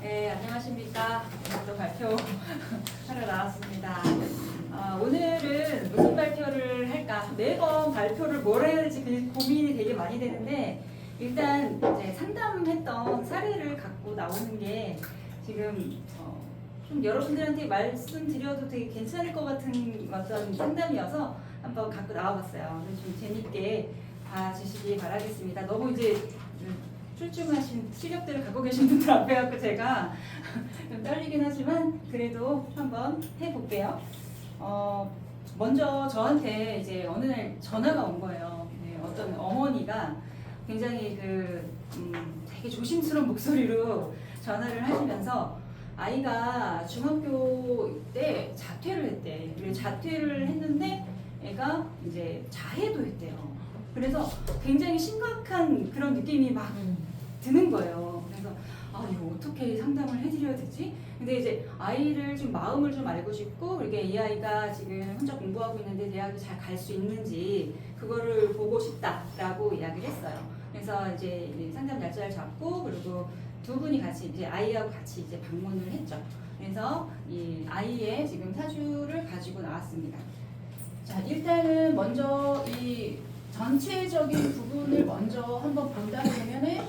네, 안녕하십니까. 또 발표하러 나왔습니다. 오늘은 무슨 발표를 할까? 매번 발표를 뭘 해야 될지 고민이 되게 많이 되는데, 일단 이제 상담했던 사례를 갖고 나오는 게 지금 좀 여러분들한테 말씀드려도 되게 괜찮을 것 같은 어떤 상담이어서 한번 갖고 나와봤어요. 그래서 좀 재밌게 봐주시기 바라겠습니다. 너무 이제 출중하신 실력들을 갖고 계신 분들 앞에 갖고 제가 좀 떨리긴 하지만 그래도 한번 해볼게요. 먼저 저한테 이제 어느 날 전화가 온 거예요. 네, 어떤 어머니가 굉장히 되게 조심스러운 목소리로 전화를 하시면서 아이가 중학교 때 자퇴를 했대. 그리고 자퇴를 했는데 애가 이제 자해도 했대요. 그래서 굉장히 심각한 그런 느낌이 막 드는 거예요. 그래서 이거 어떻게 상담을 해드려야 되지? 근데 이제 아이를 좀 마음을 좀 알고 싶고, 그렇게 이 아이가 지금 혼자 공부하고 있는데 대학을 잘 갈 수 있는지 그거를 보고 싶다라고 이야기를 했어요. 그래서 이제 상담 날짜를 잡고, 그리고 두 분이 같이 이제 아이하고 같이 이제 방문을 했죠. 그래서 이 아이의 지금 사주를 가지고 나왔습니다. 자, 일단은 먼저 이 전체적인 부분을 먼저 한번 본다 그러면은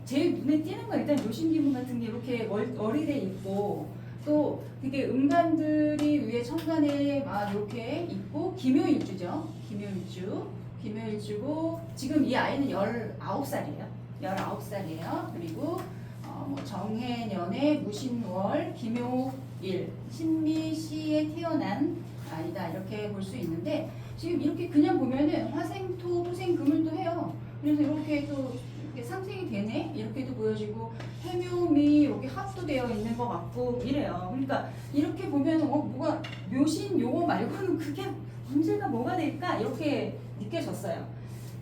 제일 눈에 띄는 건 일단 요신기문 같은 게 이렇게 어리돼 있고, 또 되게 음간들이 위에 천간에 막 이렇게 있고, 기묘일주죠. 기묘일주고, 지금 이 아이는 19살이에요. 19살이에요. 그리고 정해년에 무신월, 기묘일, 신미시에 태어난 아이다, 이렇게 볼 수 있는데, 지금 이렇게 그냥 보면은 화생토, 토생금을 또 해요. 그래서 이렇게 또 이렇게 상생이 되네? 이렇게도 보여지고, 해묘미 이렇게 합도 되어 있는 것 같고 이래요. 그러니까 이렇게 보면 뭐가 묘신 요거 말고는 그게 문제가 뭐가 될까? 이렇게 느껴졌어요.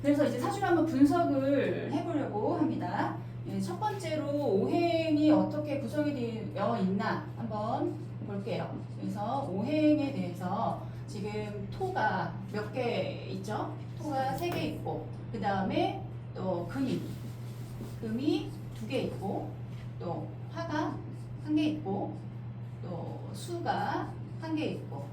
그래서 이제 사주를 한번 분석을 해보려고 합니다. 첫 번째로 오행이 어떻게 구성이 되어 있나 한번 볼게요. 그래서 오행에 대해서 지금 토가 몇 개 있죠? 토가 3개 있고, 그 다음에 또 금이 2개 있고, 또 화가 1개 있고, 또 수가 1개 있고,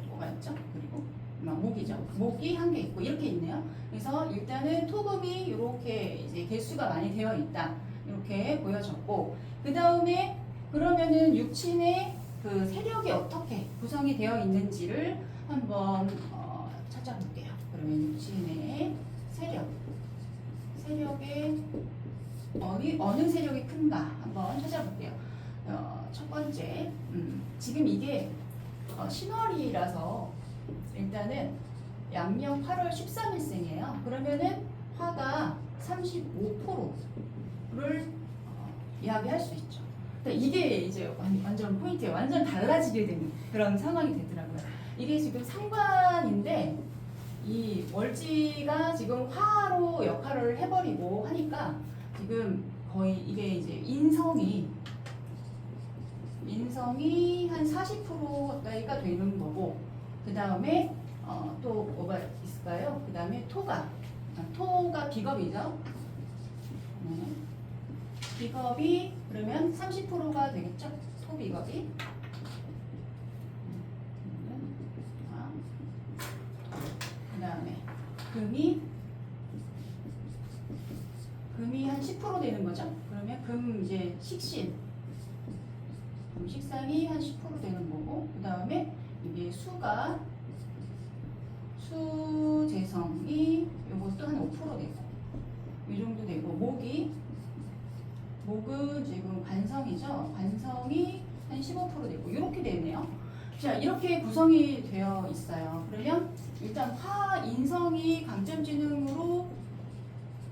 뭐가 있죠? 그리고 목이죠. 목이 1개 있고, 이렇게 있네요. 그래서 일단은 토금이 이렇게 이제 개수가 많이 되어 있다, 이렇게 보여졌고, 그 다음에 그러면은 육친의 그 세력이 어떻게 구성이 되어 있는지를 한번 찾아볼게요. 그러면 육친의 세력의 어느 세력이 큰가 한번 찾아볼게요. 첫 번째, 지금 이게 신월이라서 일단은 양력 8월 13일생이에요. 그러면은 화가 35%를 이야기할 수 있죠. 이게 이제 완전 포인트예요. 완전 달라지게 되는 그런 상황이 되더라고요. 이게 지금 상관인데 이 월지가 지금 화로 역할을 해버리고 하니까 지금 거의 이게 이제 인성이 한 40% 가까이가 되는 거고, 그 다음에 또 뭐가 있을까요? 그 다음에 토가 비겁이죠. 비겁이 그러면 30%가 되겠죠? 토비겁이. 그 다음에 금이 한 10% 되는 거죠? 그러면 금 이제 식상이 한 10% 되는 거고, 그 다음에 이게 수재성이 요것도 한 5% 되고, 이 정도 되고, 목은 지금 관성이죠. 관성이 한 15% 되고, 이렇게 되네요. 자, 이렇게 구성이 되어 있어요. 그러면 일단 화인성이 강점지능으로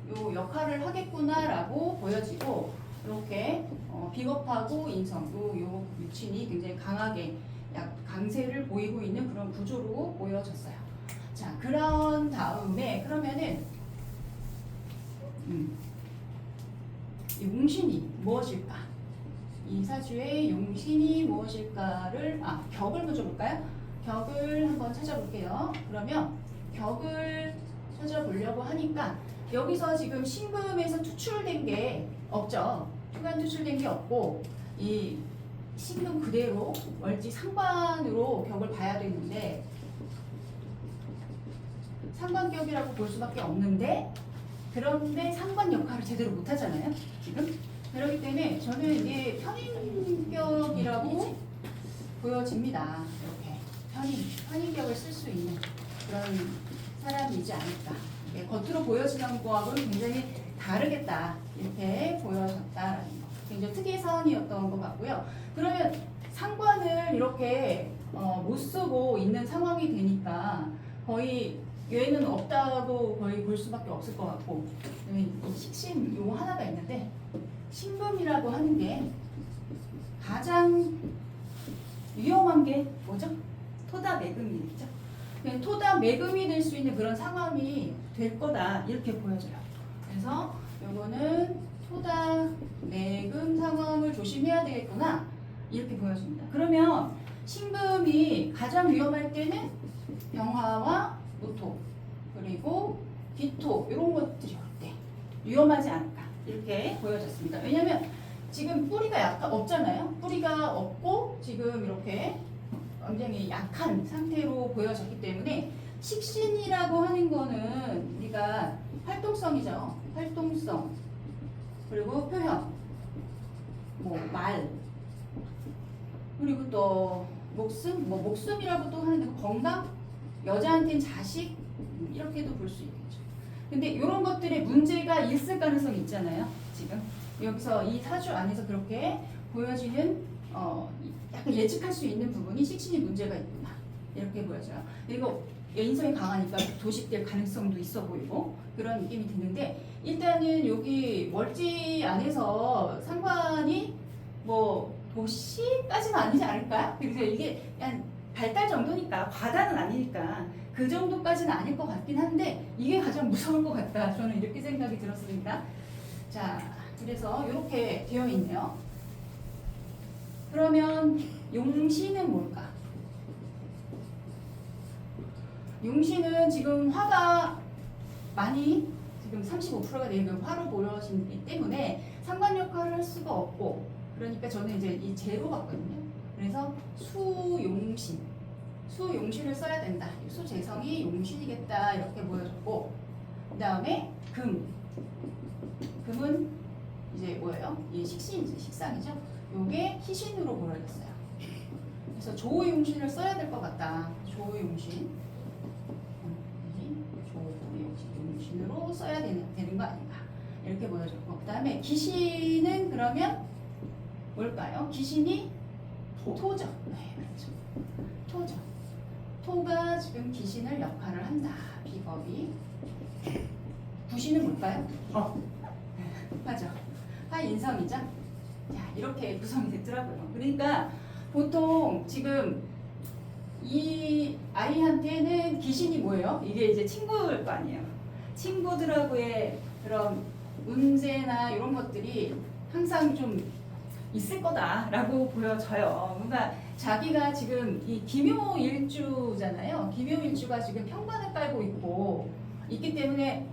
요 역할을 하겠구나라고 보여지고, 이렇게 비겁하고 인성, 요 육친이 굉장히 강하게 강세를 보이고 있는 그런 구조로 보여졌어요. 자, 그런 다음에 그러면은 이 용신이 무엇일까? 이 사주의 용신이 무엇일까를 격을 먼저 볼까요? 격을 한번 찾아볼게요. 그러면 격을 찾아보려고 하니까 여기서 지금 신금에서 투출된 게 없죠. 투간 투출된 게 없고 이 신금 그대로 월지 상관으로 격을 봐야 되는데 상관격이라고 볼 수밖에 없는데 그런데 상관 역할을 제대로 못 하잖아요. 지금 그렇기 때문에 저는 이게 편인격이라고 보여집니다. 이렇게 편인격을 쓸 수 있는 그런 사람이지 않을까. 네, 겉으로 보여지는 거하고는 굉장히 다르겠다. 이렇게 보여졌다라는 거. 굉장히 특이의 사안이었던 것 같고요. 그러면 상관을 이렇게 못 쓰고 있는 상황이 되니까 거의 얘는 없다고 거의 볼 수밖에 없을 것 같고 이 식신 요거 하나가 있는데 신금이라고 하는 게 가장 위험한 게 뭐죠? 토다 매금이겠죠. 토다 매금이 될 수 있는 그런 상황이 될 거다 이렇게 보여져요. 그래서 요거는 토다 매금 상황을 조심해야 되겠구나 이렇게 보여집니다. 그러면 신금이 가장 위험할 때는 병화와 무토 그리고 기토 이런 것들이 올 때 위험하지 않을까 이렇게 보여졌습니다. 왜냐하면 지금 뿌리가 약간 없잖아요. 뿌리가 없고 지금 이렇게 굉장히 약한 상태로 보여졌기 때문에 식신이라고 하는 거는 우리가 활동성이죠. 활동성 그리고 표현 뭐 말 그리고 또 목숨 뭐 목숨이라고도 하는데 건강 여자한테는 자식 이렇게도 볼 수 있겠죠. 근데 이런 것들에 문제가 있을 가능성이 있잖아요. 지금 여기서 이 사주 안에서 그렇게 보여지는 약간 예측할 수 있는 부분이 식신이 문제가 있구나 이렇게 보여져요. 그리고 인성이 강하니까 도식될 가능성도 있어 보이고 그런 느낌이 드는데 일단은 여기 월지 안에서 상관이 뭐 도시까지는 아니지 않을까? 그래서 이게 그냥 발달 정도니까 과다는 아니니까 그 정도까지는 아닐 것 같긴 한데 이게 가장 무서울 것 같다. 저는 이렇게 생각이 들었습니다. 자, 그래서 이렇게 되어 있네요. 그러면 용신은 뭘까? 용신은 지금 화가 많이 지금 35%가 되는 화로 보여지기 때문에 상관 역할을 할 수가 없고 그러니까 저는 이제 이 재로 봤거든요. 그래서 수용신을 써야 된다. 수재성이 용신이겠다 이렇게 보여졌고 그 다음에 금은 이제 뭐예요? 이 식신이지 식상이죠. 요게 희신으로 보여졌어요. 그래서 조용신을 써야 될 것 같다. 조용신으로 써야 되는 거 아닌가 이렇게 보여졌고 그 다음에 기신은 그러면 뭘까요? 기신이 토죠. 네, 그렇죠. 토죠. 토가 지금 기신을 역할을 한다. 비법이. 구신은 뭘까요? 맞아. 화인성이죠. 자, 이렇게 구성이 됐더라고요. 그러니까 보통 지금 이 아이한테는 기신이 뭐예요? 이게 이제 친구일 거 아니에요. 친구들하고의 그런 문제나 이런 것들이 항상 좀 있을 거다라고 보여져요. 뭔가 자기가 지금 이 기묘일주잖아요. 기묘일주가 지금 편관을 깔고 있기 때문에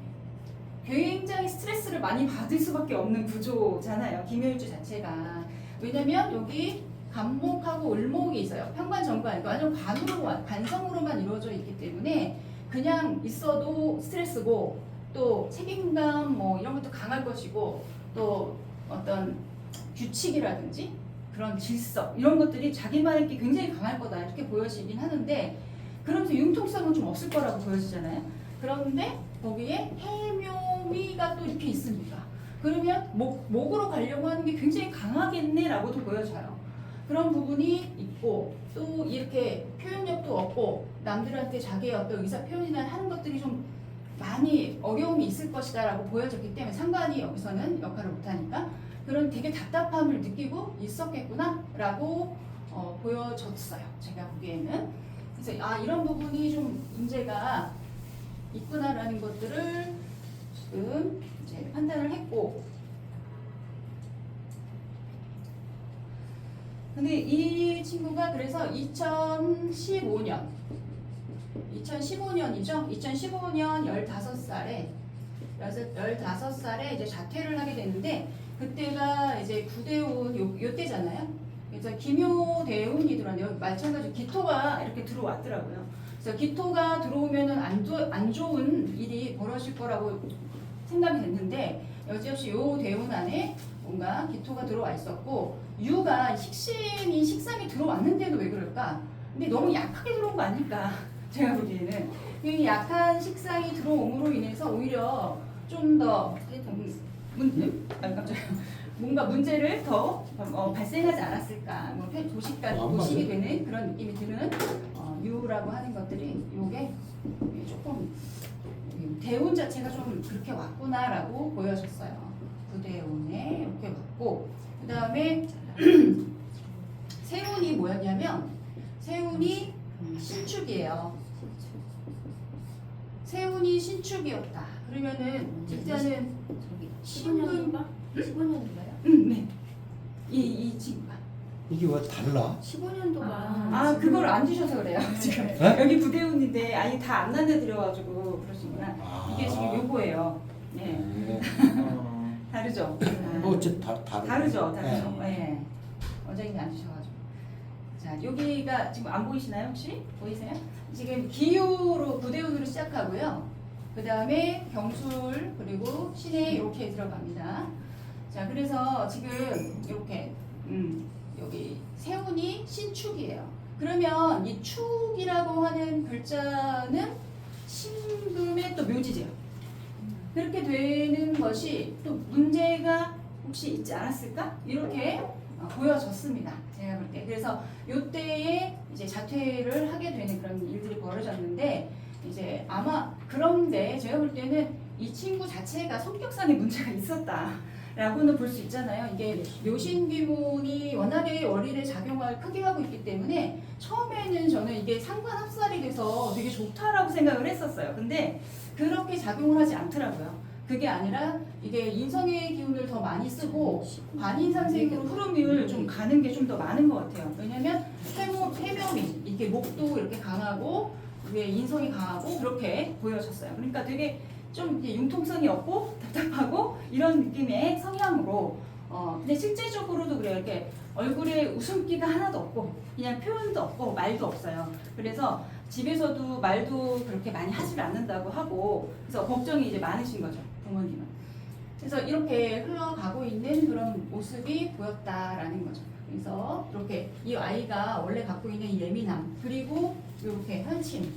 굉장히 스트레스를 많이 받을 수밖에 없는 구조잖아요. 기묘일주 자체가. 왜냐면 여기 간목하고 을목이 있어요. 편관 정관, 완전 관성으로만 이루어져 있기 때문에 그냥 있어도 스트레스고 또 책임감 뭐 이런 것도 강할 것이고 또 어떤 규칙이라든지 그런 질서 이런 것들이 자기만의 게 굉장히 강할 거다 이렇게 보여지긴 하는데 그러면서 융통성은 좀 없을 거라고 보여지잖아요. 그런데 거기에 해묘미가 또 이렇게 있습니다. 그러면 목으로 가려고 하는 게 굉장히 강하겠네라고도 보여져요. 그런 부분이 있고 또 이렇게 표현력도 없고 남들한테 자기의 어떤 의사 표현이나 하는 것들이 좀 많이 어려움이 있을 것이다 라고 보여졌기 때문에 상관이 여기서는 역할을 못하니까 그런 되게 답답함을 느끼고 있었겠구나 라고 보여졌어요. 제가 보기에는. 그래서 이런 부분이 좀 문제가 있구나라는 것들을 지금 이제 판단을 했고 근데 이 친구가 그래서 2015년이죠. 2015년 15살에 이제 자퇴를 하게 되는데 그때가 이제 구대운 요 때잖아요. 그래서 기묘대운이 들어왔는데 마찬가지로 기토가 이렇게 들어왔더라고요. 그래서 기토가 들어오면은 안 좋은 일이 벌어질 거라고 생각이 됐는데 여지없이 요 대운 안에 뭔가 기토가 들어와 있었고 유가 식상이 들어왔는데도 왜 그럴까? 근데 너무 약하게 들어온 거 아닐까? 제가 보기에는 이 약한 식상이 들어옴으로 인해서 오히려 좀 더 뭔가 문제를 더 발생하지 않았을까? 뭐 도식이 되는 그런 느낌이 드는 유라고 하는 것들이 요게 조금 대운 자체가 좀 그렇게 왔구나라고 보여졌어요. 구대운에 이렇게 왔고 그 다음에 세운이 뭐였냐면 세운이 신축이에요. 세운이 신축이었다. 그러면은 일단은 15년인가? 15년인가요? 네. 이 친구가. 이게 왜 달라? 15년도가 그걸 안 주셔서 그래요. 지금 네? 여기 부대운인데 아니 다 안 나눠드려가지고 그러시구나. 이게 지금 요거예요. 네. 다르죠. 다르죠. 네. 원장님이 안 주셔가지고. 자, 여기가 지금 안 보이시나요 혹시? 보이세요? 지금 기유로 부대운으로 시작하고요. 그 다음에 경술 그리고 신해 이렇게 들어갑니다. 자, 그래서 지금 이렇게 여기 세운이 신축이에요. 그러면 이 축이라고 하는 글자는 신금의 또 묘지제요. 그렇게 되는 것이 또 문제가 혹시 있지 않았을까? 이렇게 보여졌습니다. 제가 볼 때. 그래서 이때에 이제 자퇴를 하게 되는 그런 일들이 벌어졌는데 이제 아마 그런데 제가 볼 때는 이 친구 자체가 성격상의 문제가 있었다라고는 볼 수 있잖아요. 이게 묘신귀문이 워낙에 월일에 작용을 크게 하고 있기 때문에 처음에는 저는 이게 상관합살이 돼서 되게 좋다라고 생각을 했었어요. 근데 그렇게 작용을 하지 않더라고요. 그게 아니라 이게 인성의 기운을 더 많이 쓰고 반인상생으로 흐름을 좀 가는 게 좀 더 많은 것 같아요. 왜냐면 해묘미 이렇게 목도 이렇게 강하고 위에 인성이 강하고 그렇게 보여졌어요. 그러니까 되게 좀 융통성이 없고 답답하고 이런 느낌의 성향으로 근데 실제적으로도 그래요. 이렇게 얼굴에 웃음기가 하나도 없고 그냥 표현도 없고 말도 없어요. 그래서 집에서도 말도 그렇게 많이 하질 않는다고 하고 그래서 걱정이 이제 많으신 거죠. 부모님은. 그래서 이렇게 흘러가고 있는 그런 모습이 보였다라는 거죠. 그래서 이렇게 이 아이가 원래 갖고 있는 예민함 그리고 이렇게 현침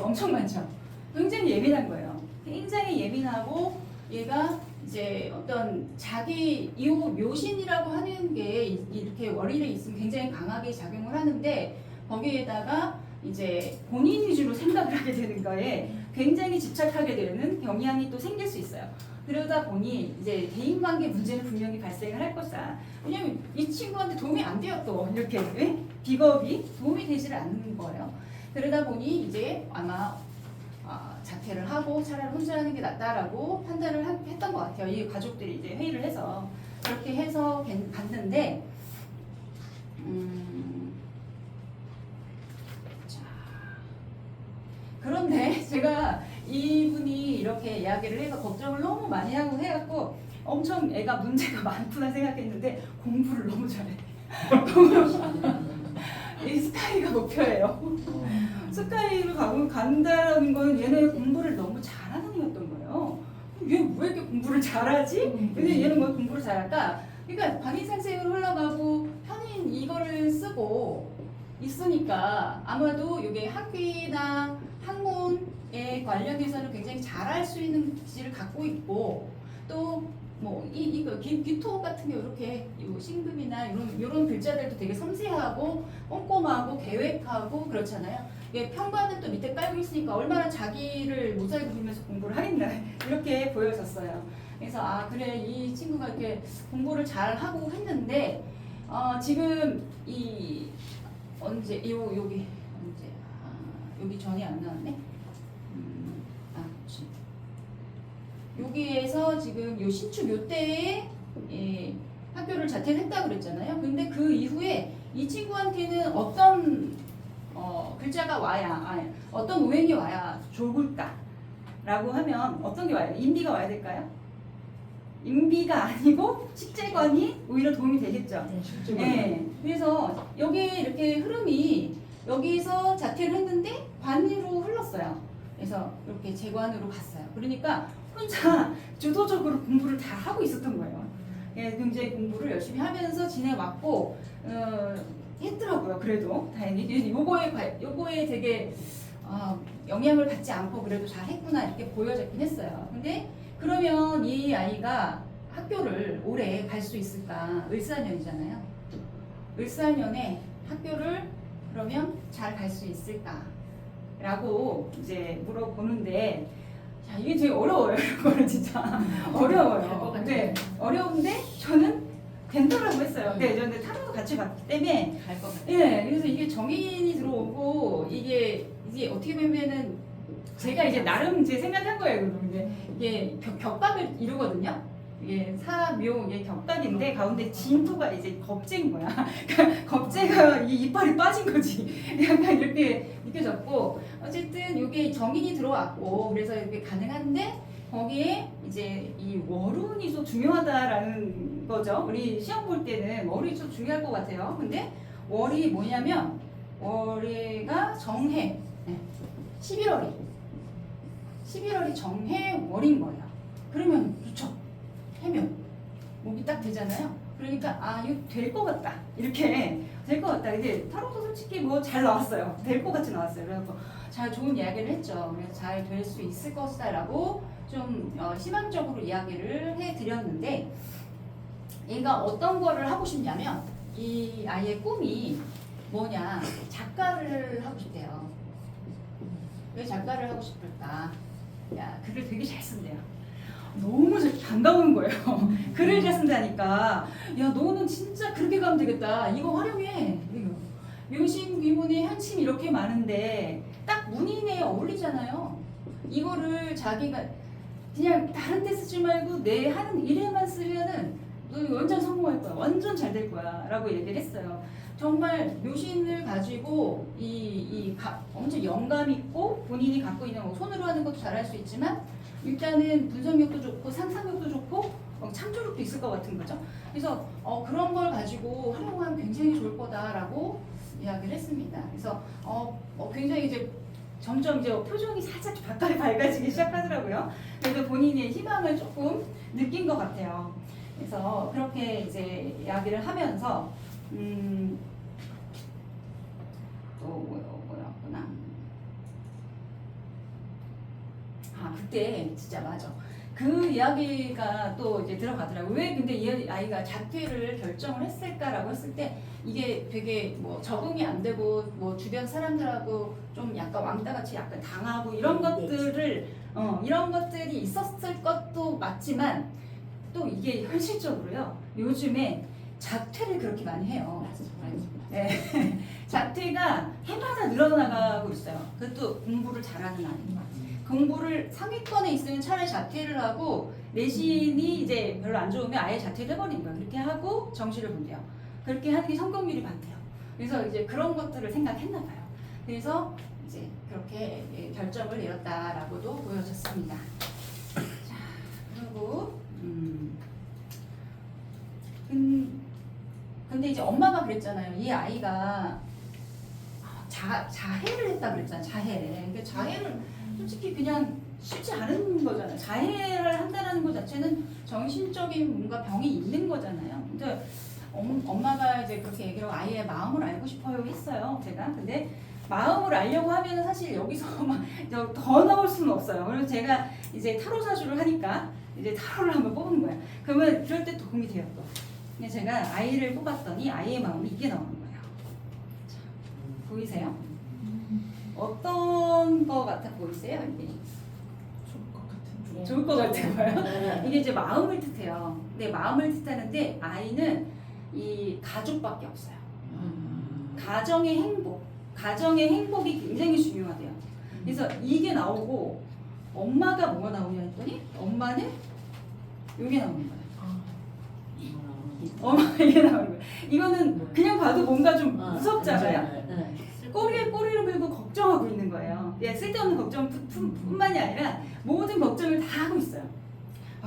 엄청 많죠. 굉장히 예민한 거예요. 굉장히 예민하고 얘가 이제 어떤 자기 이 묘신이라고 하는 게 이렇게 월일에 있으면 굉장히 강하게 작용을 하는데 거기에다가 이제 본인 위주로 생각을 하게 되는 거에 굉장히 집착하게 되는 경향이 또 생길 수 있어요. 그러다 보니 이제 대인관계 문제는 분명히 발생을 할 것이다. 왜냐면 이 친구한테 도움이 안 돼요. 또 이렇게 비겁이 도움이 되지를 않는 거예요. 그러다 보니 이제 아마 자퇴를 하고 차라리 혼자 하는 게 낫다라고 판단을 했던 것 같아요. 이 가족들이 이제 회의를 해서 그렇게 해서 갔는데 자, 그런데 제가 이분이 이렇게 이야기를 해서 걱정을 너무 많이 하고 해갖고 엄청 애가 문제가 많구나 생각했는데 공부를 너무 잘해. 이 스카이가 목표예요. 스카이를 간다는 건 얘네 공부를 너무 잘하는 애였던 거예요. 얘 왜 이렇게 공부를 잘하지? 근데 얘는 왜 공부를 잘할까? 그러니까 반인상생으로 흘러가고 편인 이거를 쓰고 있으니까 아마도 이게 학위나 학문에 관련해서는 굉장히 잘할 수 있는 기질을 갖고 있고 또 뭐 이거 귀토 같은 게 이렇게 신금이나 이런 글자들도 되게 섬세하고 꼼꼼하고 계획하고 그렇잖아요. 이게 평관은 또 밑에 깔고 있으니까 얼마나 자기를 모자이크 부리면서 공부를 하겠나 이렇게 보여졌어요. 그래서 그래 이 친구가 이렇게 공부를 잘 하고 했는데 지금 이 언제 여기 전이 안 나왔네. 여기에서 지금 요 신축 요때에 학교를 자퇴했다고 그랬잖아요. 근데 그 이후에 이 친구한테는 어떤 글자가 와야 어떤 오행이 와야 좋을까라고 하면 어떤 게 와요? 인비가 와야 될까요? 인비가 아니고 식재관이 오히려 도움이 되겠죠. 네. 네. 그래서 여기 이렇게 흐름이 여기서 자퇴를 했는데 관으로 흘렀어요. 그래서 이렇게 재관으로 갔어요. 그러니까 혼자 주도적으로 공부를 다 하고 있었던 거예요. 예, 굉장히 공부를 열심히 하면서 지내왔고 했더라고요. 그래도 다행히 요거에 되게 영향을 받지 않고 그래도 잘 했구나 이렇게 보여졌긴 했어요. 근데 그러면 이 아이가 학교를 오래 갈 수 있을까? 을사년이잖아요. 을사년에 학교를 그러면 잘 갈 수 있을까? 라고 이제 물어보는데 자, 이게 되게 어려워요. 이거는 진짜 어려워요. 네, 어려운데 저는 된다라고 했어요. 네, 저는 타로도 같이 봤기 때문에 갈 것 같아요. 예, 그래서 이게 정인이 들어오고 이게 어떻게 보면은 제가 이제 나름 제 생각한 거예요. 근데 이게 격박을 이루거든요. 이게 사묘 이게 격박인데 가운데 진토가 이제 겁재인 거야. 그러니까 겁재가 이 이빨이 빠진 거지. 약간 이렇게 느껴졌고 어쨌든 이게 정인이 들어왔고 그래서 이렇게 가능한데 거기에 이제 이 월운이 좀 중요하다라는 거죠. 우리 시험 볼 때는 월이 좀 중요할 것 같아요. 근데 월이 뭐냐면 월이가 정해. 네. 11월이 정해 월인 거예요. 그러면 좋죠. 해면 목이 딱 되잖아요. 그러니까 이거 될 것 같다. 이렇게 될 것 같다. 근데 타로도 솔직히 뭐 잘 나왔어요. 될 것 같이 나왔어요. 그래서 잘 좋은 이야기를 했죠. 그래서 잘 될 수 있을 것이다라고 좀 희망적으로 이야기를 해드렸는데 얘가 어떤 거를 하고 싶냐면 이 아이의 꿈이 뭐냐 작가를 하고 싶대요. 왜 작가를 하고 싶을까? 야 글을 되게 잘 쓴대요. 너무 반가운 거예요. 글을 잘 쓴다니까. 야 너는 진짜 그렇게 가면 되겠다. 이거 활용해. 묘신 귀문의 한침 이렇게 많은데 딱 문인에 어울리잖아요. 이거를 자기가 그냥 다른 데 쓰지 말고 내 하는 일에만 쓰면은 너 완전 성공할 거야. 완전 잘 될 거야. 라고 얘기를 했어요. 정말 묘신을 가지고 엄청 영감 있고 본인이 갖고 있는 손으로 하는 것도 잘할 수 있지만 일단은 분석력도 좋고 상상력도 좋고 창조력도 있을 것 같은 거죠. 그래서 그런 걸 가지고 활용하면 굉장히 좋을 거다라고 이야기를 했습니다. 그래서 굉장히 이제 점점 이제 표정이 살짝 바깥에 밝아지기 시작하더라고요. 그래서 본인의 희망을 조금 느낀 것 같아요. 그래서 그렇게 이제 이야기를 하면서 또 뭐였구나. 그때 진짜 맞아. 그 이야기가 또 이제 들어가더라고요. 왜 근데 이 아이가 자퇴를 결정을 했을까라고 했을 때 이게 되게 뭐 적응이 안 되고 뭐 주변 사람들하고 좀 약간 왕따같이 약간 당하고 이런 것들을 이런 것들이 있었을 것도 맞지만 또 이게 현실적으로요. 요즘에 자퇴를 그렇게 많이 해요. 네. 자퇴가 해마다 늘어나가고 있어요. 그것도 공부를 잘하는 아이. 공부를 상위권에 있으면 차라리 자퇴를 하고 내신이 이제 별로 안 좋으면 아예 자퇴를 해버리는 거예요. 그렇게 하고 정시를 본대요. 그렇게 하는 게 성공률이 많대요. 그래서 이제 그런 것들을 생각했나 봐요. 그래서 이제 그렇게 결정을 내렸다라고도 보여졌습니다. 자, 그리고 근데 이제 엄마가 그랬잖아요. 이 아이가 자해를 했다 그랬잖아요. 자해. 그러니까 자해를 솔직히 그냥 쉽지 않은 거잖아요. 자해를 한다는 것 자체는 정신적인 뭔가 병이 있는 거잖아요. 근데 엄마가 이제 그렇게 얘기를 하고 아이의 마음을 알고 싶어요 했어요. 제가. 근데 마음을 알려고 하면 사실 여기서 막 더 나올 수는 없어요. 그래서 제가 이제 타로 사주를 하니까 이제 타로를 한번 뽑은 거예요. 그러면 그럴 때 도움이 돼요 또. 근데 제가 아이를 뽑았더니 아이의 마음이 이게 나오는 거예요. 자, 보이세요? 어떤 거 같아 보이세요? 이게 좋을 것 같아요. 이게 이제 마음을 뜻해요. 근데 마음을 뜻하는데 아이는 이 가족밖에 없어요. 가정의 행복이 굉장히 중요하대요. 그래서 이게 나오고 엄마가 뭐가 나오냐 했더니 엄마는 이게 나오는 거예요. 엄마가 이게 나오는 거예요. 이거는 그냥 봐도 뭔가 좀 무섭잖아요. 꼬리를 물고 걱정하고 있는 거예요. 쓸데없는 걱정뿐만이 아니라 모든 걱정을 다 하고 있어요.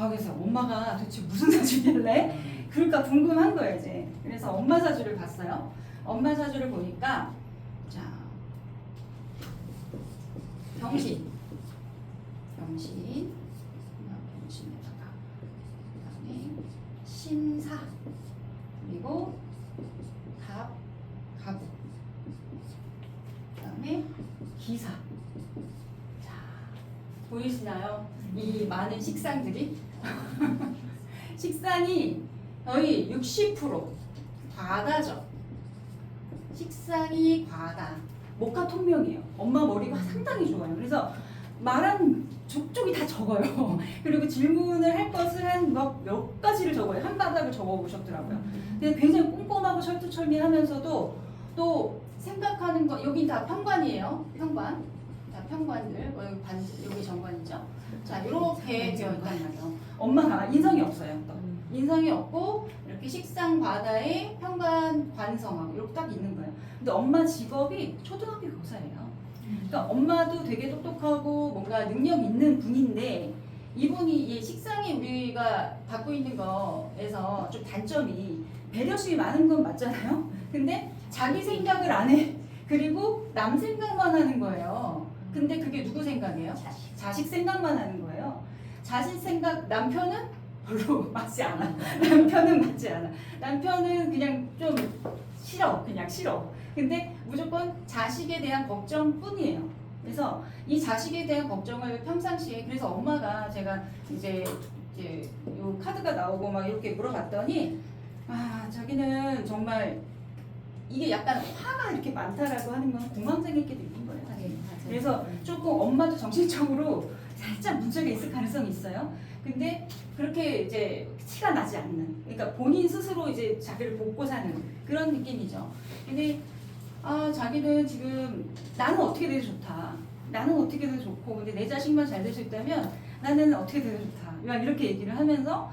그래서 엄마가 도대체 무슨 사주길래 그럴까 궁금한 거예요 이제. 그래서 엄마 사주를 봤어요. 엄마 사주를 보니까 자 병신에다가 그다음에 신사 그리고 가부 그다음에 기사. 자 보이시나요? 이 많은 식상들이 식상이 거의 60% 과다죠. 식상이 과다. 목화통명이에요. 엄마 머리가 상당히 좋아요. 그래서 말한 족족이 다 적어요. 그리고 질문을 할 것을 한 몇 가지를 적어요. 한 바닥을 적어 보셨더라고요. 근데 굉장히 꼼꼼하고 철두철미하면서도 또 생각하는 거 여기 다 편관이에요. 편관. 자 편관들 여기 정관이죠. 자 이렇게 되어 있단 말이에요. 엄마가 인성이 없어요. 또 인성이 없고 이렇게 식상 바다에 편관 관성하고 이렇게 딱 있는 거예요. 근데 엄마 직업이 초등학교 교사예요. 그러니까 엄마도 되게 똑똑하고 뭔가 능력 있는 분인데 이분이 이 식상이 우리가 갖고 있는 거에서 좀 단점이 배려심이 많은 건 맞잖아요. 근데 자기 생각을 안 해. 그리고 남 생각만 하는 거예요. 근데 그게 누구 생각이에요? 자식 생각만 하는 거예요. 자식 생각, 남편은 별로 맞지 않아. 남편은 맞지 않아. 남편은 그냥 좀 싫어. 그냥 싫어. 근데 무조건 자식에 대한 걱정뿐이에요. 그래서 이 자식에 대한 걱정을 평상시에 그래서 엄마가 제가 이제 요 카드가 나오고 막 이렇게 물어봤더니 자기는 정말 이게 약간 화가 이렇게 많다라고 하는 건 공황장애끼도 있는 거예요. 그래서 조금 엄마도 정신적으로 살짝 문제가 있을 가능성이 있어요. 근데 그렇게 이제 티가 나지 않는, 그러니까 본인 스스로 이제 자기를 돕고 사는 그런 느낌이죠. 근데 자기는 지금 나는 어떻게 돼도 좋다. 나는 어떻게 돼도 좋고, 근데 내 자식만 잘 될 수 있다면 나는 어떻게 돼도 좋다. 막 이렇게 얘기를 하면서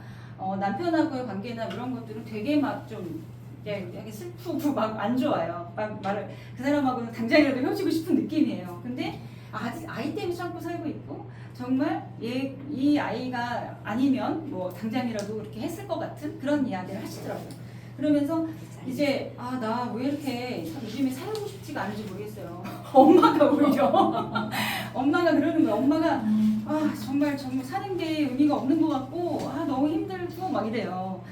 남편하고의 관계나 이런 것들은 되게 막 좀 되게 슬프고 막 안 좋아요. 막 말을 그 사람하고는 당장이라도 헤어지고 싶은 느낌이에요. 근데 아직 아이 때문에 참고 살고 있고 정말 이 아이가 아니면 뭐 당장이라도 이렇게 했을 것 같은 그런 이야기를 하시더라고요. 그러면서 이제 나 왜 이렇게 요즘에 살고 싶지가 않은지 모르겠어요. 엄마가 오히려 엄마가 그러는 거예요. 엄마가 정말 사는 게 의미가 없는 것 같고 너무 힘들고 막 이래요.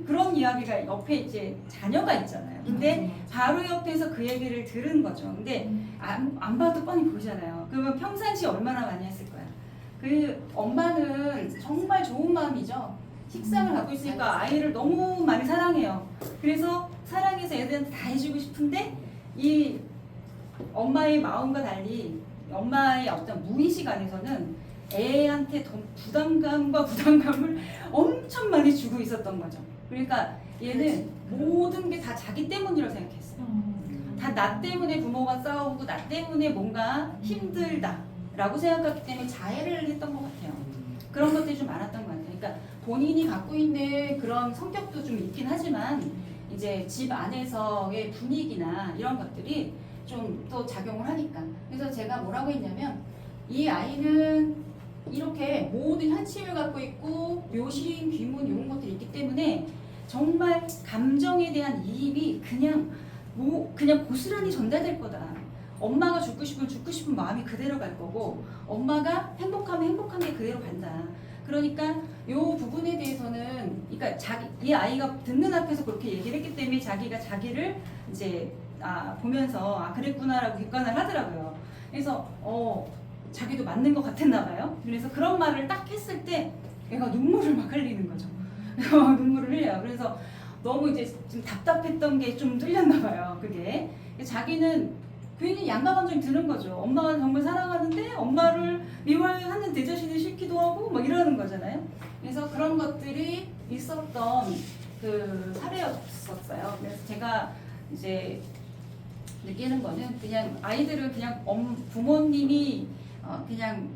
그런 이야기가 옆에 이제 자녀가 있잖아요. 근데 바로 옆에서 그 얘기를 들은 거죠. 근데 안 봐도 뻔히 보이잖아요. 그러면 평상시 얼마나 많이 했을 거야. 그 엄마는 정말 좋은 마음이죠. 식상을 갖고 있으니까 아이를 너무 많이 사랑해요. 그래서 사랑해서 애들한테 다 해주고 싶은데 이 엄마의 마음과 달리 엄마의 어떤 무의식 안에서는 애한테 부담감을 엄청 많이 주고 있었던 거죠. 그러니까 얘는 모든 게 다 자기 때문이라고 생각했어요. 다 나 때문에 부모가 싸우고 나 때문에 뭔가 힘들다라고 생각했기 때문에 자해를 했던 것 같아요. 그런 것들이 좀 많았던 것 같아요. 그러니까 본인이 갖고 있는 그런 성격도 좀 있긴 하지만 이제 집 안에서의 분위기나 이런 것들이 좀 더 작용을 하니까. 그래서 제가 뭐라고 했냐면 이 아이는 이렇게 모든 현침을 갖고 있고 묘신, 귀문 이런 것들이 있기 때문에 정말 감정에 대한 이입이 그냥 고스란히 전달될 거다. 엄마가 죽고 싶은 마음이 그대로 갈 거고 엄마가 행복하면 행복한 게 그대로 간다. 그러니까 요 부분에 대해서는 그러니까 이 아이가 듣는 앞에서 그렇게 얘기를 했기 때문에 자기가 자기를 이제 보면서 그랬구나라고 객관을 하더라고요. 그래서 자기도 맞는 것 같았나 봐요. 그래서 그런 말을 딱 했을 때 얘가 눈물을 막 흘리는 거죠. 눈물을 흘려요. 그래서 너무 이제 좀 답답했던 게 좀 뚫렸나 봐요. 그게 자기는 괜히 양가 감정이 드는 거죠. 엄마가 정말 사랑하는데 엄마를 미워하는 내 자신이 싫기도 하고 막 이러는 거잖아요. 그래서 그런 것들이 있었던 그 사례였었어요. 그래서 제가 이제 느끼는 거는 그냥 아이들은 그냥 부모님이 그냥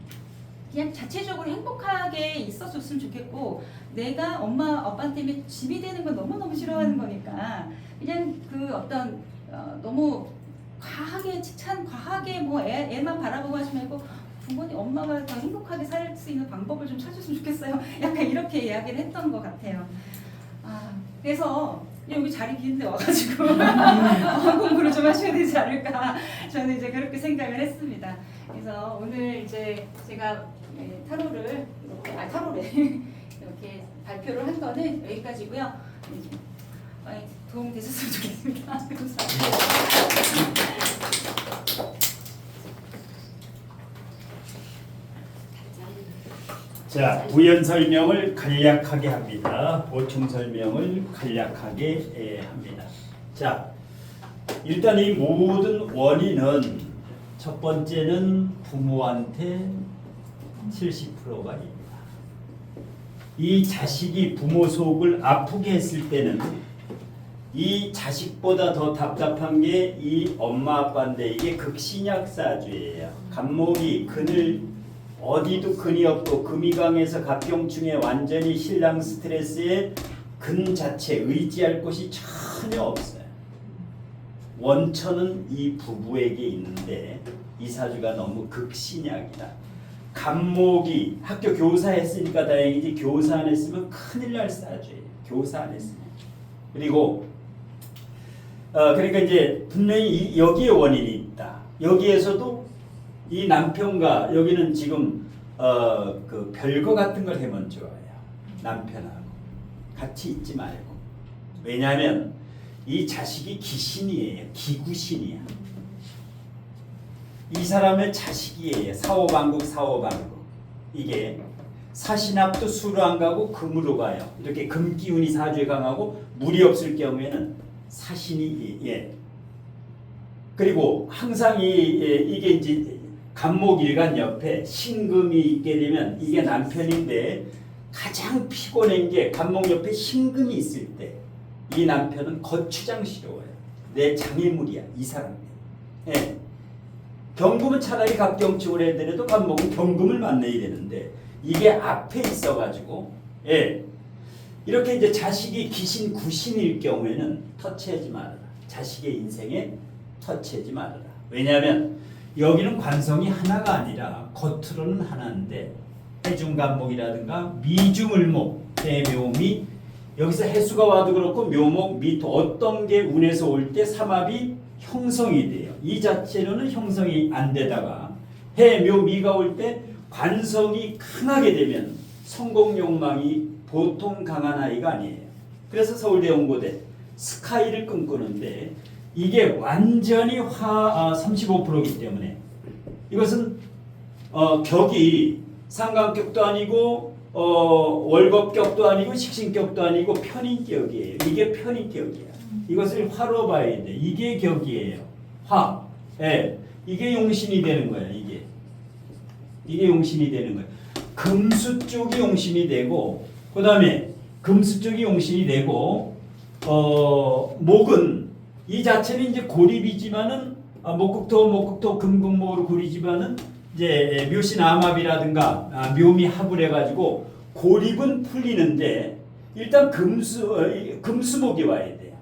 자체적으로 행복하게 있었으면 좋겠고 내가 엄마 아빠 때문에 짐이 되는 건 너무너무 싫어하는 거니까 그냥 그 어떤 너무 과하게 칭찬 과하게 뭐 애만 바라보고 하지 말고 부모님 엄마가 더 행복하게 살 수 있는 방법을 좀 찾았으면 좋겠어요. 약간 이렇게 이야기를 했던 것 같아요. 그래서 여기 자리 비는데 와가지고 공부를 좀 하셔야 되지 않을까 저는 이제 그렇게 생각을 했습니다. 그래서 오늘 이제 제가 타로를 타로래 이렇게 발표를 한 거는 여기까지고요. 많이 도움 되셨으면 좋겠습니다. 감사합니다. 자, 부연 설명을 간략하게 합니다. 보충 설명을 간략하게 합니다. 자, 일단 이 모든 원인은 첫 번째는 부모한테 70%가 입니다. 이 자식이 부모 속을 아프게 했을 때는 이 자식보다 더 답답한 게 이 엄마 아빠인데 이게 극신약사주예요. 간목이 근을 어디도 근이 없고 금이 강해서 갑경충에 완전히 신랑 스트레스에 근 자체 의지할 곳이 전혀 없어요. 원천은 이 부부에게 있는데 이 사주가 너무 극신약이다. 간목이 학교 교사 했으니까 다행이지 교사 안 했으면 큰일 날 사주예요. 교사 안 했으면. 그리고 그러니까 이제 분명히 여기에 원인이 있다. 여기에서도 이 남편과 여기는 지금 그 별거 같은 걸 하면 좋아요. 남편하고 같이 있지 말고. 왜냐하면 이 자식이 귀신이에요. 기구신이야. 이 사람의 자식이에요. 사오방국 사오방국. 이게 사신합도 수로 안 가고 금으로 가요. 이렇게 금 기운이 사주에 강하고 물이 없을 경우에는 사신이 그리고 항상 이게 이제 간목일간 옆에 신금이 있게 되면 이게 남편인데 가장 피곤한 게 간목 옆에 신금이 있을 때 이 남편은 거추장스러워요. 내 장애물이야 이 사람이. 예. 경금은 차라리 갑경충을 해야 되는데 간목은 경금을 만나야 되는데 이게 앞에 있어가지고 이렇게 이제 자식이 귀신 구신일 경우에는 터치하지 말아라. 자식의 인생에 터치하지 말아라. 왜냐하면 여기는 관성이 하나가 아니라 겉으로는 하나인데 해중간목이라든가 미중을목, 대묘미 여기서 해수가 와도 그렇고 묘목, 미토 어떤 게 운에서 올 때 삼합이 형성이 돼요. 이 자체로는 형성이 안 되다가 해, 묘, 미가 올 때 관성이 강하게 되면 성공 욕망이 보통 강한 아이가 아니에요. 그래서 서울대 연고대 스카이를 꿈꾸는데 이게 완전히 35%이기 때문에 이것은 격이 상관격도 아니고 월겁격도 아니고 식신격도 아니고 편인격이에요. 이게 편인격이야. 이것을 화로 봐야 돼. 이게 격이에요. 화. 이게 용신이 되는 거야. 이게 용신이 되는 거야. 금수 쪽이 용신이 되고 그 다음에 금수 쪽이 용신이 되고 목은 이 자체는 이제 고립이지만은 목극토 금금목으로 고리지만은 이제 묘신 암합이라든가 묘미 합을 해가지고 고립은 풀리는데 일단 금수목이 와야 돼요.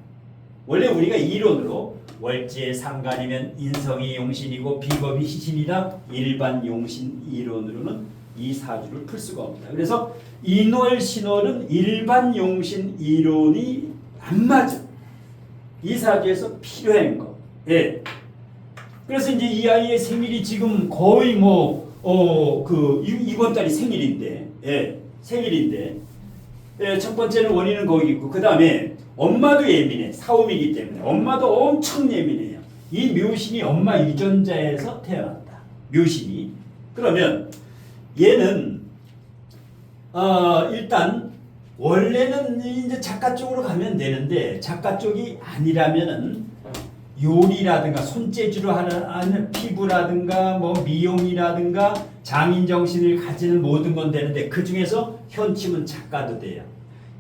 원래 우리가 이론으로 월지의 상간이면 인성이 용신이고 비겁이 시신이다. 일반 용신 이론으로는 이 사주를 풀 수가 없다. 그래서 인월 신월은 일반 용신 이론이 안 맞아. 이 사주에서 필요한 거. 그래서 이제 이 아이의 생일이 지금 거의 이번 달이 생일인데, 첫 번째는 원인은 거기 있고, 그 다음에 엄마도 예민해. 사오미이기 때문에. 엄마도 엄청 예민해요. 이 묘신이 엄마 유전자에서 태어난다. 묘신이. 그러면 얘는, 일단, 원래는 이제 작가 쪽으로 가면 되는데, 작가 쪽이 아니라면은, 요리라든가 손재주로 하는 피부라든가 미용이라든가 장인 정신을 가지는 모든 건 되는데 그 중에서 현침은 작가도 돼요.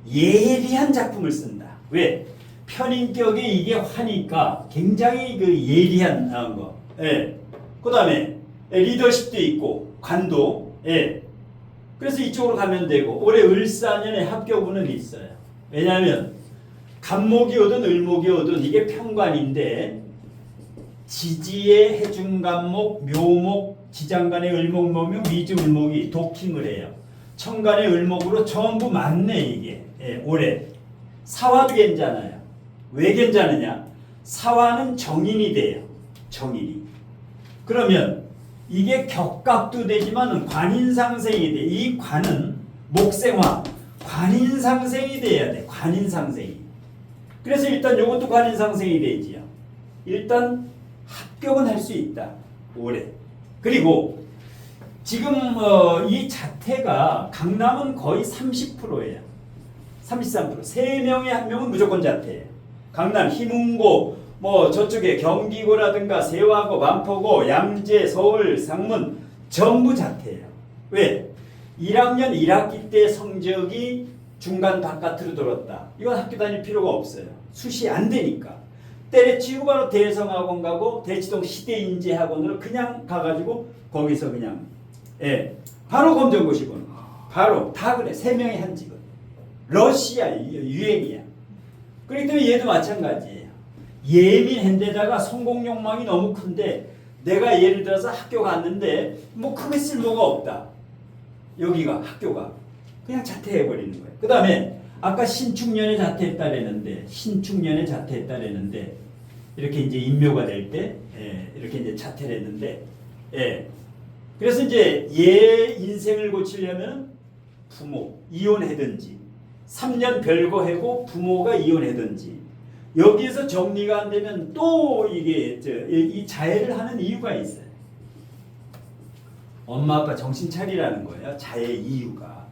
예리한 작품을 쓴다. 왜? 편인격이 이게 화니까 굉장히 그 예리한 거. 그 다음에 리더십도 있고 관도. 그래서 이쪽으로 가면 되고 올해 을사년에 합격운은 있어요. 왜냐하면 간목이 오든 을목이 오든 이게 편관인데 지지의 해중간목, 묘목, 지장간의 을목묘면 미주을목이 독힘을 해요. 천간의 을목으로 전부 맞네 이게. 예, 올해 사화도 괜찮아요. 왜 괜찮으냐? 사화는 정인이 돼요. 정인이. 그러면 이게 격각도 되지만 관인상생이 돼. 이 관은 목생화 관인상생이 돼야 돼. 관인상생이. 그래서 일단 이것도 관인상생이 되지요. 일단 합격은 할 수 있다. 올해. 그리고 지금 이 자태가 강남은 거의 30%예요. 33%. 3명에 1명은 무조건 자태예요. 강남, 희문고, 뭐 저쪽에 경기고라든가 세화고, 반포고, 양재, 서울, 상문 전부 자태예요. 왜? 1학년 1학기 때 성적이 중간 바깥으로 돌았다. 이건 학교 다닐 필요가 없어요. 수시 안 되니까. 때려치우고 바로 대성학원 가고 대치동 시대인재학원으로 그냥 가가지고 거기서 그냥 바로 검정고시군. 바로 다 그래. 3명의 한 직원. 러시아 유행이야. 그렇기 때문에 얘도 마찬가지예요. 예민한데다가 성공 욕망이 너무 큰데 내가 예를 들어서 학교 갔는데 뭐 크게 쓸모가 없다. 여기가 학교가 그냥 자퇴해버리는 거예요. 그 다음에 아까 신축년에 자퇴했다랬는데 이렇게 이제 임묘가 될 때 이렇게 이제 자퇴를 했는데 그래서 이제 얘 인생을 고치려면 부모 이혼하든지 3년 별거하고 부모가 이혼하든지 여기에서 정리가 안 되면 또 이게 이 자해를 하는 이유가 있어요. 엄마 아빠 정신 차리라는 거예요. 자해 이유가.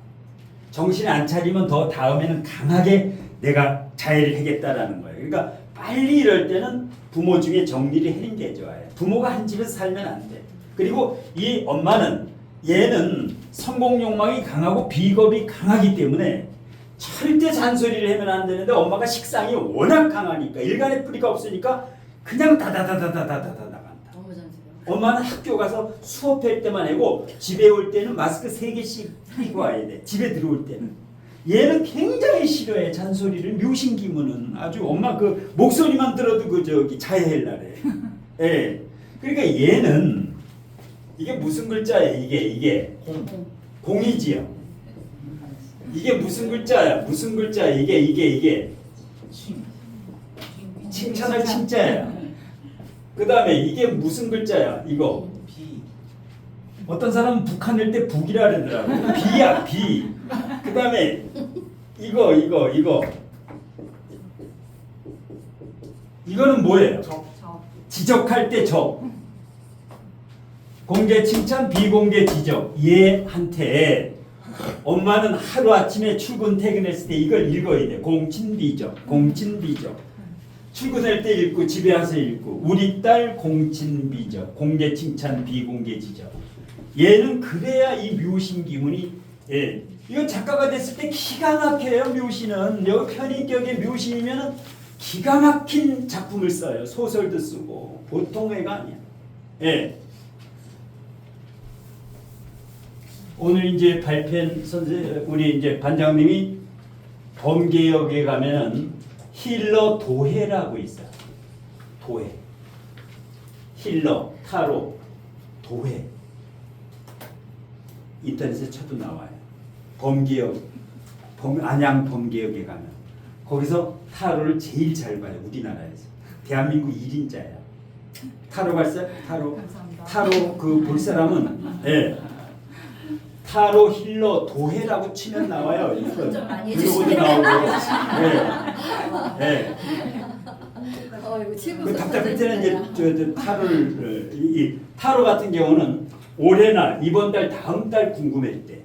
정신 안 차리면 더 다음에는 강하게 내가 자해를 하겠다라는 거예요. 그러니까 빨리 이럴 때는 부모 중에 정리를 하는 게 좋아요. 부모가 한 집에서 살면 안 돼. 그리고 이 엄마는 얘는 성공 욕망이 강하고 비겁이 강하기 때문에 절대 잔소리를 하면 안 되는데 엄마가 식상이 워낙 강하니까 일간의 뿌리가 없으니까 그냥 다다다다다다다 나간다. 너무 잔소리. 엄마는 학교 가서 수업할 때만 하고 집에 올 때는 마스크 3개씩 끼고 와야 돼. 집에 들어올 때는. 얘는 굉장히 싫어해. 잔소리를. 묘신기문은 아주 엄마 그 목소리만 들어도 그 저기 자해할라래. 예. 그러니까 얘는 이게 무슨 글자예요? 이게 공이지요. 이게 무슨 글자야? 무슨 글자야? 이게 칭찬할 칭자야. 그 다음에 이게 무슨 글자야? 이거 어떤 사람은 북한일 때 북이라 그러더라고. 비야 비. 그 다음에 이거 이거는 뭐예요? 지적할 때 적. 공개 칭찬 비공개 지적. 얘한테 엄마는 하루아침에 출근 퇴근했을 때 이걸 읽어야 돼. 공친비적. 출근할 때 읽고 집에 와서 읽고 우리 딸 공친비적. 공개 칭찬 비공개 지적. 얘는 그래야 이 묘신기문이 이건 작가가 됐을 때 기가 막혀요. 묘신은 여기 편인격의 묘신이면 기가 막힌 작품을 써요. 소설도 쓰고 보통 애가 아니야. 오늘 이제 발표한 우리 이제 반장님이 범계역에 가면은 힐러 도해라고 있어요. 도해. 힐러, 타로, 도해. 인터넷에 쳐도 나와요. 범계역, 안양 범계역에 가면 거기서 타로를 제일 잘 봐요. 우리나라에서. 대한민국 1인자야. 타로 봤어요? 타로 그 볼 사람은 타로 힐러 도해라고 치면 나와요. 이거 블로그도 나오고. 이거 그 답답할 때는 이제 타로를 이 타로 같은 경우는 올해나 이번 달 다음 달 궁금할 때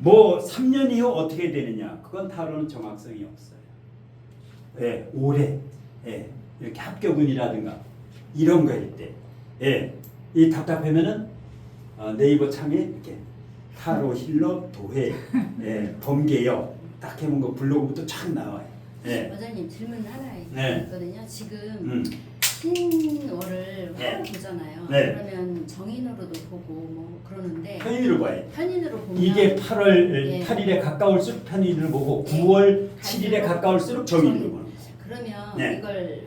뭐 3년 이후 어떻게 되느냐 그건 타로는 정확성이 없어요. 올해 이렇게 합격운이라든가 이런 거 할 때 이 답답하면은 네이버 창에 이렇게 타로 힐러 도해 범계역 딱 해본 거 블로그부터 쫙 나와요. 원장님 질문 하나 있거든요. 지금 신월을 보잖아요. 그러면 정인으로도 보고 뭐 그러는데 편인으로 봐요. 편인으로 보면 이게 8월 8일에 가까울수록 편인으로 보고 9월 7일에 가까울수록 정인으로 보는 거예요. 그러면 이걸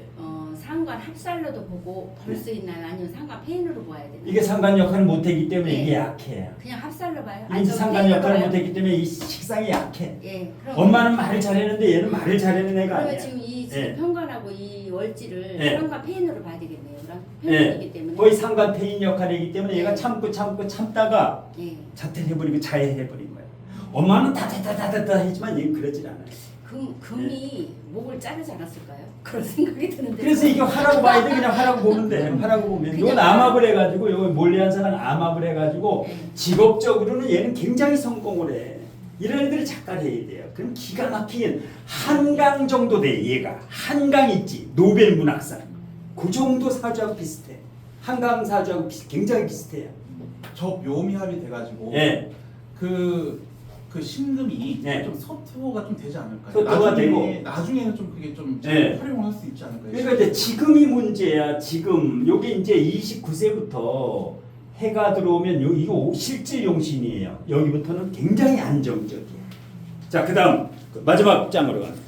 상관 합살로도 보고 볼 수 있나요? 아니면 상관 페인으로 봐야 되나요? 이게 상관 역할을 못했기 때문에 네. 이게 약해요. 그냥 합살로 봐요? 이게 이제 저 상관 페인으로 역할을 봐요? 못했기 때문에 이 식상이 약해. 예. 그럼 엄마는 말을 잘했는데 얘는 말을 잘하는 애가 그러면 아니야. 지금 이 지금 예. 편관하고 이 월지를 예. 상관 페인으로 봐야 되겠네요. 그럼 예. 편관이기 때문에. 거의 상관 페인 역할이기 때문에 네. 얘가 참다가 예. 자퇴해버리고 자해해버린 거야. 엄마는 다다다다다 했지만 얘는 그러질 않아요. 금이 목을 자르지 않았을까요? 그런 생각이 드는데. 그래서 이게 화라고 봐야 돼. 그냥 화라고 보면 돼. 화라고 보면. 그냥 이건 암압을 해가지고 이거 몰래한 사람 암압을 해가지고 네. 직업적으로는 얘는 굉장히 성공을 해. 이런 애들을 작가해야 돼요. 그럼 기가 막히게 한강 정도 돼. 얘가 한강 있지. 노벨 문학상. 그 정도 사주하고 비슷해. 한강 사주하고 굉장히 비슷해요. 저 묘미합이 돼가지고 예. 그 신금이 네. 좀 서투어가 좀 되지 않을까요? 서투어가 되고. 나중에는 좀 그게 좀 네. 활용을 할 수 있지 않을까요? 그러니까 이제 지금이 문제야. 지금 요게 이제 29세부터 해가 들어오면 이거 실질 용신이에요. 여기부터는 굉장히 안정적이에요. 자, 그다음 마지막 장으로 갑니다.